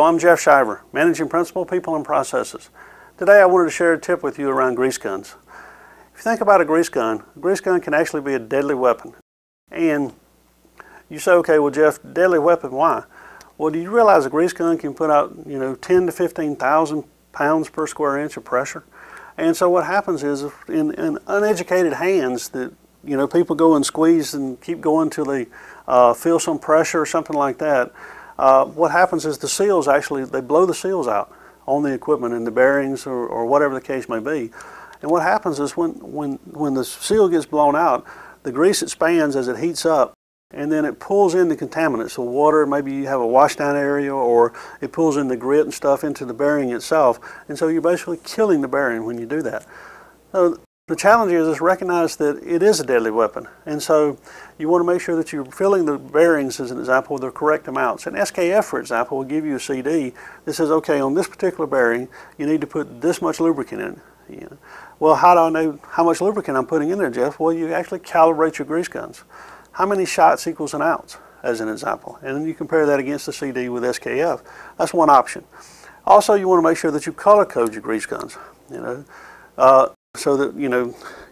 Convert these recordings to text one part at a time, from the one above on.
I'm Jeff Shiver, Managing Principal, People and Processes. Today I wanted to share a tip with you around grease guns. If you think about a grease gun can actually be a deadly weapon. And you say, okay, well Jeff, deadly weapon, why? Well, do you realize a grease gun can put out, 10 to 15,000 pounds per square inch of pressure? And so what happens is, in uneducated hands, that people go and squeeze and keep going till they feel some pressure or something like that. What happens is the seals they blow the seals out on the equipment and the bearings or whatever the case may be. And what happens is when the seal gets blown out, the grease expands as it heats up, and then it pulls in the contaminants, the water, maybe you have a washdown area, or it pulls in the grit and stuff into the bearing itself, and so you're basically killing the bearing when you do that. So the challenge is recognize that it is a deadly weapon, and so you want to make sure that you're filling the bearings, as an example, with the correct amounts. And SKF, for example, will give you a CD that says, okay, on this particular bearing, you need to put this much lubricant in. Well, how do I know how much lubricant I'm putting in there, Jeff? Well, you actually calibrate your grease guns. How many shots equals an ounce, as an example? And then you compare that against the CD with SKF. That's one option. Also, you want to make sure that you color code your grease guns, so that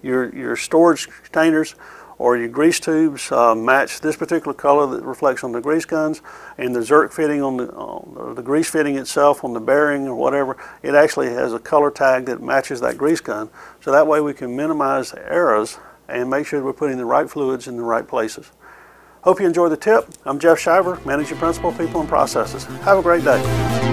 your storage containers or your grease tubes match this particular color that reflects on the grease guns, and the zerk fitting on the grease fitting itself on the bearing or whatever, it actually has a color tag that matches that grease gun. So that way we can minimize errors and make sure we're putting the right fluids in the right places. Hope you enjoyed the tip. I'm Jeff Shiver, Managing Principal, People and Processes. Have a great day.